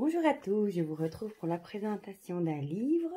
Bonjour à tous, je vous retrouve pour la présentation d'un livre.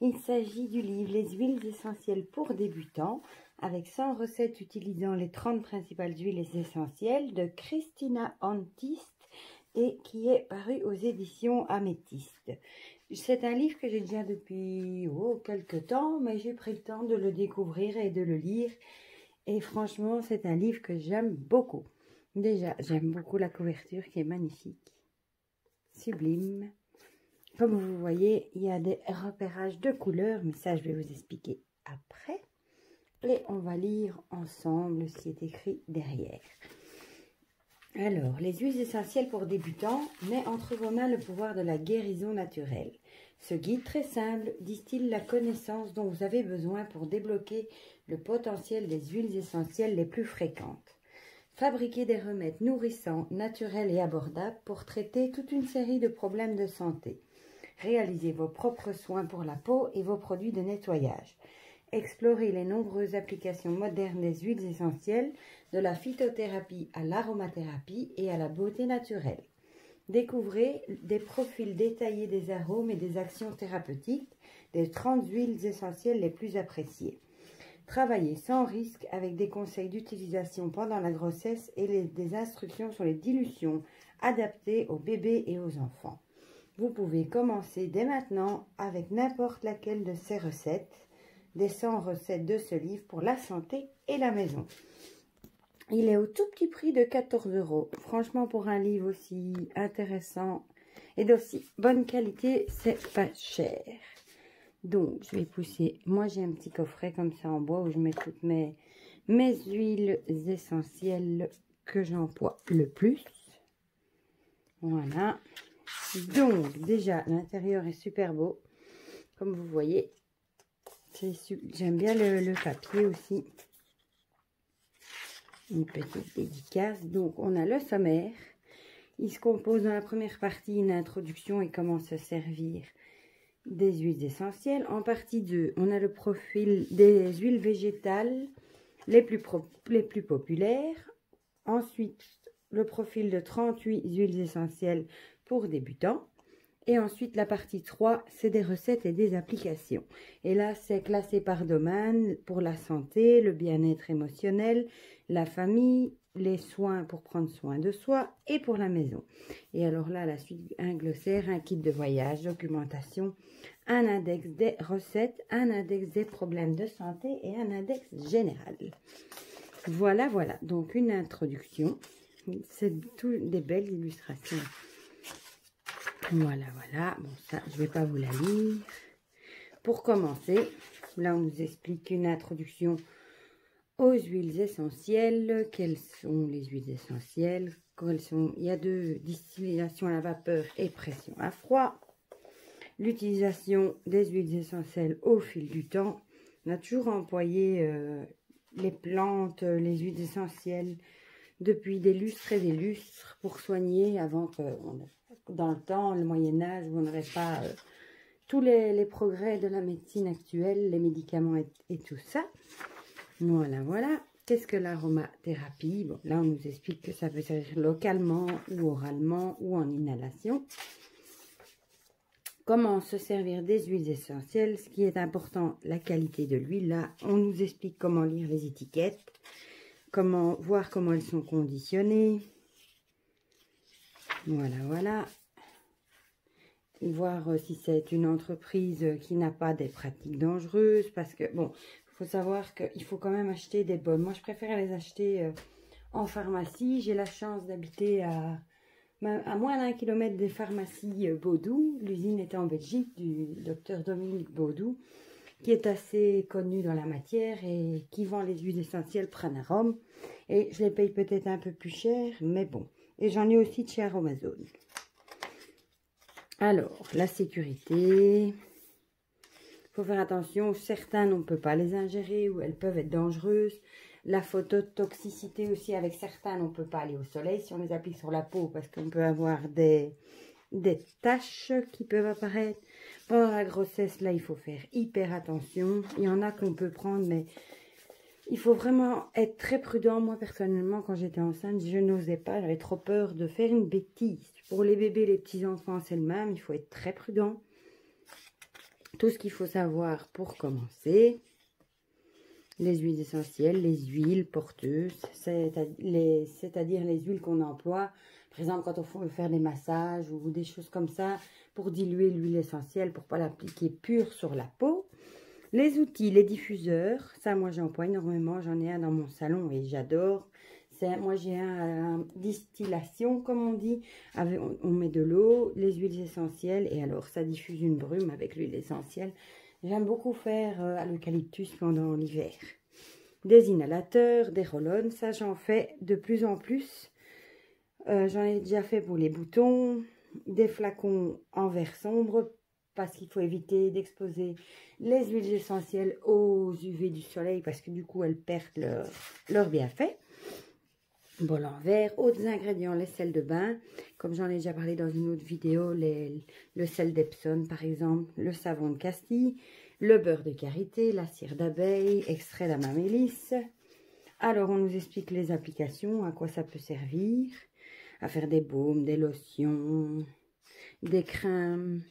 Il s'agit du livre Les huiles essentielles pour débutants avec 100 recettes utilisant les 30 principales huiles essentielles de Christina Antist et qui est paru aux éditions Améthyste. C'est un livre que j'ai déjà depuis quelques temps, mais j'ai pris le temps de le découvrir et de le lire. Et franchement, c'est un livre que j'aime beaucoup. Déjà, j'aime beaucoup la couverture qui est magnifique. Sublime. Comme vous voyez, il y a des repérages de couleurs, mais ça je vais vous expliquer après. Et on va lire ensemble ce qui est écrit derrière. Alors, les huiles essentielles pour débutants met entre vos mains le pouvoir de la guérison naturelle. Ce guide très simple distille la connaissance dont vous avez besoin pour débloquer le potentiel des huiles essentielles les plus fréquentes. Fabriquez des remèdes nourrissants, naturels et abordables pour traiter toute une série de problèmes de santé. Réalisez vos propres soins pour la peau et vos produits de nettoyage. Explorez les nombreuses applications modernes des huiles essentielles, de la phytothérapie à l'aromathérapie et à la beauté naturelle. Découvrez des profils détaillés des arômes et des actions thérapeutiques des 30 huiles essentielles les plus appréciées. Travaillez sans risque avec des conseils d'utilisation pendant la grossesse et des instructions sur les dilutions adaptées aux bébés et aux enfants. Vous pouvez commencer dès maintenant avec n'importe laquelle de ces recettes, des 100 recettes de ce livre pour la santé et la maison. Il est au tout petit prix de 14 €. Franchement, pour un livre aussi intéressant et d'aussi bonne qualité, c'est pas cher. Donc, je vais pousser. Moi, j'ai un petit coffret comme ça en bois où je mets toutes mes huiles essentielles que j'emploie le plus. Voilà. Donc, déjà, l'intérieur est super beau. Comme vous voyez, j'aime bien le papier aussi. Une petite dédicace. Donc, on a le sommaire. Il se compose dans la première partie une introduction et comment se servir des huiles essentielles. En partie 2, on a le profil des huiles végétales les plus populaires. Ensuite, le profil de 38 huiles essentielles pour débutants. Et ensuite, la partie 3, c'est des recettes et des applications. Et là, c'est classé par domaine pour la santé, le bien-être émotionnel, la famille, les soins pour prendre soin de soi et pour la maison. Et alors là, la suite, un glossaire, un kit de voyage, documentation, un index des recettes, un index des problèmes de santé et un index général. Voilà, voilà. Donc, une introduction. C'est tout des belles illustrations. Voilà, voilà. Bon, ça, je ne vais pas vous la lire. Pour commencer, là, on nous explique une introduction aux huiles essentielles. Quelles sont les huiles essentielles? Il y a 2 distillations à la vapeur et pression à froid. L'utilisation des huiles essentielles au fil du temps. On a toujours employé les plantes, les huiles essentielles depuis des lustres et des lustres pour soigner avant que, dans le temps, le Moyen-Âge, où on n'avait pas tous les progrès de la médecine actuelle, les médicaments et tout ça. Voilà, voilà. Qu'est-ce que l'aromathérapie? Bon, là, on nous explique que ça peut servir localement ou oralement ou en inhalation. Comment se servir des huiles essentielles? Ce qui est important, la qualité de l'huile. Là, on nous explique comment lire les étiquettes, voir comment elles sont conditionnées. Voilà, voilà. Voir si c'est une entreprise qui n'a pas des pratiques dangereuses. Parce que, bon, il faut savoir qu'il faut quand même acheter des bonnes. Moi, je préfère les acheter en pharmacie. J'ai la chance d'habiter à moins d'1 kilomètre des pharmacies Baudou. L'usine est en Belgique, du docteur Dominique Baudou, qui est assez connu dans la matière et qui vend les huiles essentielles Pranarum. Et je les paye peut-être un peu plus cher, mais bon. Et j'en ai aussi de chez Aromazone. Alors, la sécurité. Il faut faire attention. Certaines, on ne peut pas les ingérer ou elles peuvent être dangereuses. La phototoxicité aussi, avec certaines, on ne peut pas aller au soleil si on les applique sur la peau parce qu'on peut avoir des taches qui peuvent apparaître. Pendant la grossesse, là, il faut faire hyper attention. Il y en a qu'on peut prendre, mais Il faut vraiment être très prudent. Moi, personnellement, quand j'étais enceinte, je n'osais pas. J'avais trop peur de faire une bêtise. Pour les bébés, les petits-enfants, c'est le même. Il faut être très prudent. Tout ce qu'il faut savoir pour commencer. Les huiles essentielles, les huiles porteuses, c'est-à-dire les huiles qu'on emploie. Par exemple, quand on veut faire des massages ou des choses comme ça, pour diluer l'huile essentielle, pour ne pas l'appliquer pure sur la peau. Les outils, les diffuseurs, ça moi j'emploie énormément, j'en ai un dans mon salon et j'adore. Moi j'ai un distillation comme on dit, on met de l'eau, les huiles essentielles et alors ça diffuse une brume avec l'huile essentielle. J'aime beaucoup faire à l'eucalyptus pendant l'hiver. Des inhalateurs, des roll-on, ça j'en fais de plus en plus. J'en ai déjà fait pour les boutons, des flacons en verre sombre parce qu'il faut éviter d'exposer les huiles essentielles aux UV du soleil parce que du coup elles perdent leur bienfait. Bol en verre, autres ingrédients, les sels de bain, comme j'en ai déjà parlé dans une autre vidéo, le sel d'Epsom par exemple, le savon de Castille, le beurre de karité, la cire d'abeille, extrait d'amamélis. Alors on nous explique les applications, à quoi ça peut servir, à faire des baumes, des lotions, des crèmes.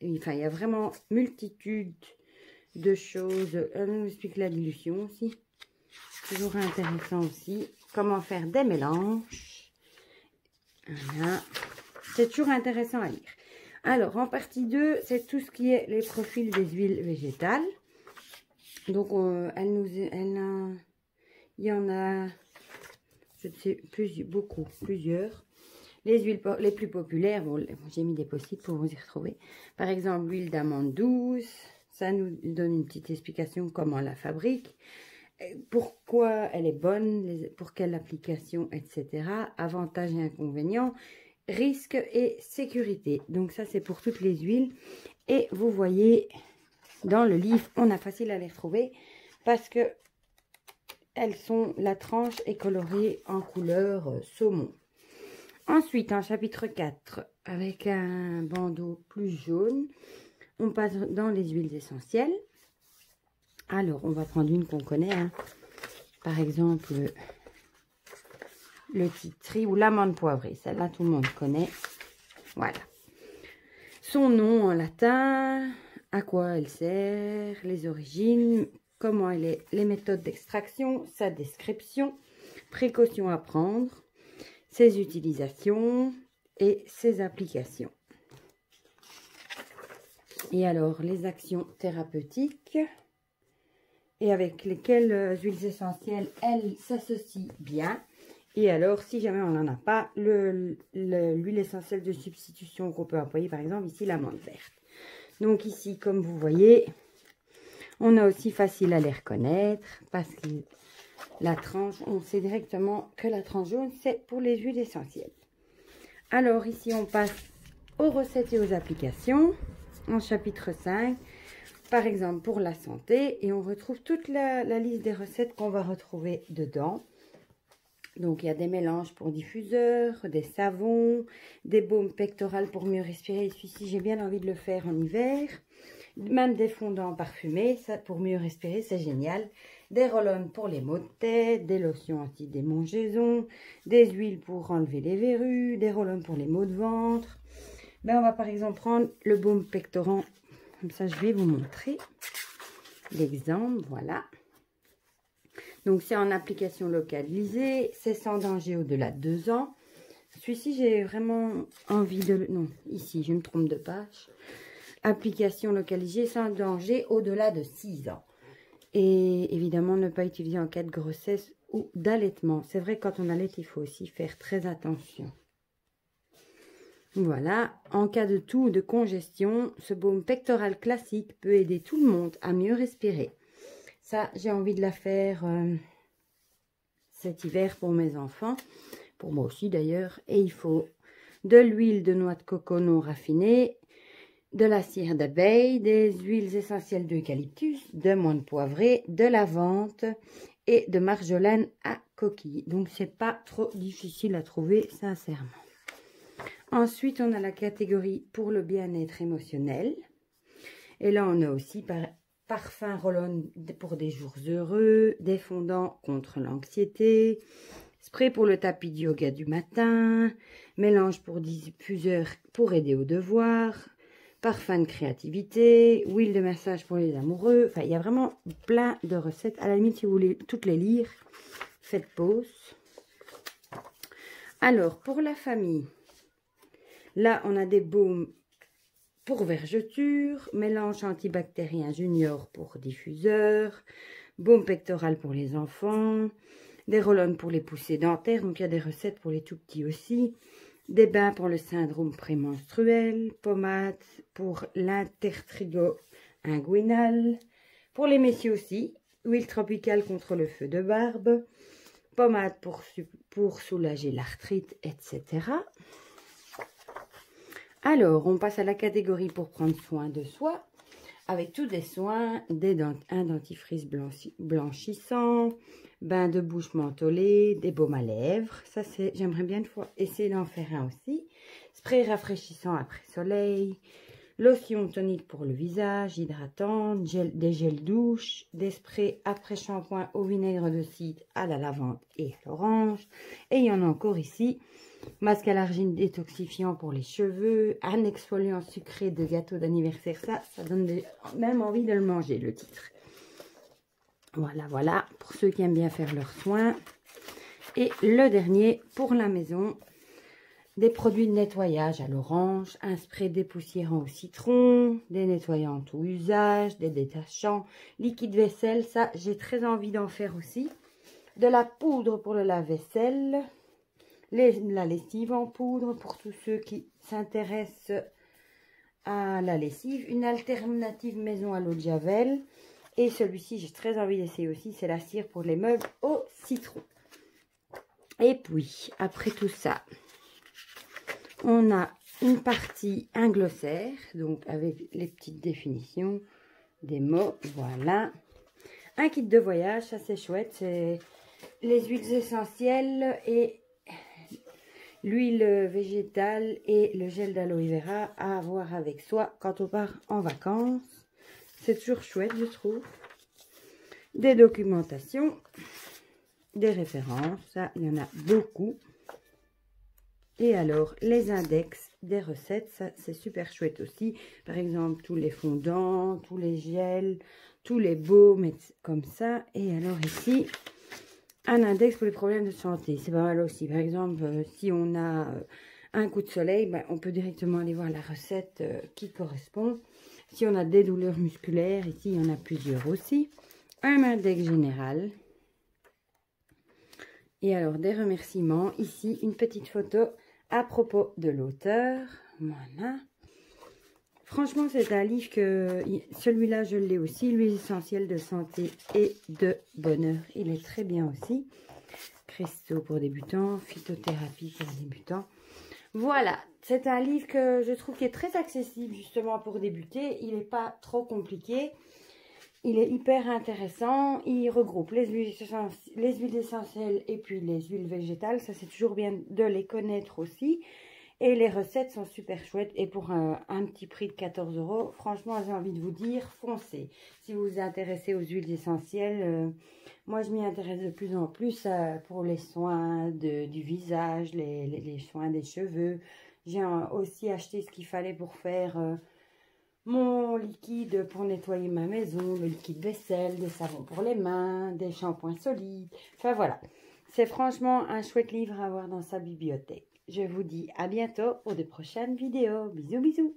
Enfin, il y a vraiment multitude de choses. On nous explique la dilution aussi. Toujours intéressant aussi. Comment faire des mélanges. Voilà. C'est toujours intéressant à lire. Alors, en partie 2, c'est tout ce qui est les profils des huiles végétales. Donc, il y en a, je sais, plusieurs. Les huiles les plus populaires, bon, j'ai mis des post-it pour vous y retrouver. Par exemple, l'huile d'amande douce. Ça nous donne une petite explication comment on la fabrique. Pourquoi elle est bonne, pour quelle application, etc. Avantages et inconvénients, risques et sécurité. Donc ça, c'est pour toutes les huiles. Et vous voyez, dans le livre, on a facile à les retrouver parce que la tranche est colorée en couleur saumon. Ensuite, en chapitre 4, avec un bandeau plus jaune, on passe dans les huiles essentielles. Alors, on va prendre une qu'on connaît. Hein. Par exemple, le titri ou l'amande poivrée. Celle-là, tout le monde connaît. Voilà. Son nom en latin, à quoi elle sert, les origines, comment elle est, les méthodes d'extraction, sa description, précautions à prendre, ses utilisations et ses applications. Et alors, les actions thérapeutiques et avec lesquelles huiles essentielles, elles s'associent bien. Et alors, si jamais on n'en a pas, l'huile essentielle de substitution qu'on peut employer, par exemple, ici, l'amande verte. Donc ici, comme vous voyez, on a aussi facile à les reconnaître parce que la tranche, on sait directement que la tranche jaune, c'est pour les huiles essentielles. Alors ici, on passe aux recettes et aux applications, en chapitre 5, par exemple pour la santé, et on retrouve toute la liste des recettes qu'on va retrouver dedans. Donc il y a des mélanges pour diffuseurs, des savons, des baumes pectorales pour mieux respirer. Celui-ci, j'ai bien envie de le faire en hiver. Même des fondants parfumés, ça pour mieux respirer, c'est génial. Des roll-on pour les maux de tête, des lotions anti-démangeaison, des huiles pour enlever les verrues, des roll-on pour les maux de ventre. Ben, on va par exemple prendre le baume pectorant. Comme ça, je vais vous montrer l'exemple. Voilà. Donc, c'est en application localisée. C'est sans danger au-delà de 2 ans. Celui-ci, j'ai vraiment envie de... Non, ici, je me trompe de page. Application localisée sans danger au-delà de 6 ans. Et évidemment, ne pas utiliser en cas de grossesse ou d'allaitement. C'est vrai, quand on allaite, il faut aussi faire très attention. Voilà, en cas de toux ou de congestion, ce baume pectoral classique peut aider tout le monde à mieux respirer. Ça, j'ai envie de la faire cet hiver pour mes enfants, pour moi aussi d'ailleurs. Et il faut de l'huile de noix de coco non raffinée, de la cire d'abeille, des huiles essentielles d'eucalyptus, de menthe poivrée, de lavande et de marjolaine à coquille. Donc, c'est pas trop difficile à trouver, sincèrement. Ensuite, on a la catégorie pour le bien-être émotionnel. Et là, on a aussi parfum roll-on pour des jours heureux, des fondants contre l'anxiété, spray pour le tapis de yoga du matin, mélange pour diffuseur pour aider au devoir, parfum de créativité, huile de massage pour les amoureux. Enfin, il y a vraiment plein de recettes. À la limite, si vous voulez toutes les lire, faites pause. Alors, pour la famille, là, on a des baumes pour vergeture, mélange antibactérien junior pour diffuseur, baume pectoral pour les enfants, des roll-on pour les poussées dentaires, donc il y a des recettes pour les tout petits aussi, des bains pour le syndrome prémenstruel, pommade pour l'intertrigo inguinal, pour les messieurs aussi, huile tropicale contre le feu de barbe, pommade pour soulager l'arthrite, etc. Alors, on passe à la catégorie pour prendre soin de soi, avec tous des soins, un dentifrice blanchissant, bain de bouche mentholé, des baumes à lèvres. Ça, j'aimerais bien une fois essayer d'en faire un aussi. Spray rafraîchissant après soleil, lotion tonique pour le visage, hydratante, des gels douche, des sprays après shampoing au vinaigre de cidre, à la lavande et à l'orange. Et il y en a encore ici. Masque à l'argile détoxifiant pour les cheveux, un exfoliant sucré de gâteau d'anniversaire. Ça donne même envie de le manger, le titre. Voilà, voilà, pour ceux qui aiment bien faire leurs soins. Et le dernier, pour la maison, des produits de nettoyage à l'orange, un spray dépoussiérant au citron, des nettoyants tout usage, des détachants, liquide vaisselle. Ça, j'ai très envie d'en faire aussi. De la poudre pour le lave-vaisselle. La lessive en poudre pour tous ceux qui s'intéressent à la lessive. Une alternative maison à l'eau de javel. Et celui-ci, j'ai très envie d'essayer aussi. C'est la cire pour les meubles au citron. Et puis, après tout ça, on a une partie, un glossaire. Donc, avec les petites définitions des mots. Voilà. Un kit de voyage, ça c'est chouette. C'est les huiles essentielles et l'huile végétale et le gel d'aloe vera à avoir avec soi quand on part en vacances. C'est toujours chouette, je trouve. Des documentations, des références, ça, il y en a beaucoup. Et alors, les index des recettes, ça, c'est super chouette aussi. Par exemple, tous les fondants, tous les gels, tous les baumes, comme ça. Et alors ici, un index pour les problèmes de santé, c'est pas mal aussi. Par exemple, si on a un coup de soleil, ben, on peut directement aller voir la recette qui correspond. Si on a des douleurs musculaires, ici, il y en a plusieurs aussi. Un index général. Et alors, des remerciements. Ici, une petite photo à propos de l'auteur. Voilà. Franchement, c'est un livre que... Celui-là, je l'ai aussi. L'huile essentielle de santé et de bonheur. Il est très bien aussi. Cristaux pour débutants. Phytothérapie pour débutants. Voilà. C'est un livre que je trouve qui est très accessible justement pour débuter. Il n'est pas trop compliqué. Il est hyper intéressant. Il regroupe les huiles essentielles et puis les huiles végétales. Ça, c'est toujours bien de les connaître aussi. Et les recettes sont super chouettes. Et pour un petit prix de 14 €, franchement, j'ai envie de vous dire, foncez. Si vous vous intéressez aux huiles essentielles, moi, je m'y intéresse de plus en plus pour les soins du visage, les soins des cheveux. J'ai aussi acheté ce qu'il fallait pour faire mon liquide pour nettoyer ma maison, le liquide vaisselle, des savons pour les mains, des shampoings solides. Enfin, voilà. C'est franchement un chouette livre à avoir dans sa bibliothèque. Je vous dis à bientôt pour de prochaines vidéos. Bisous, bisous.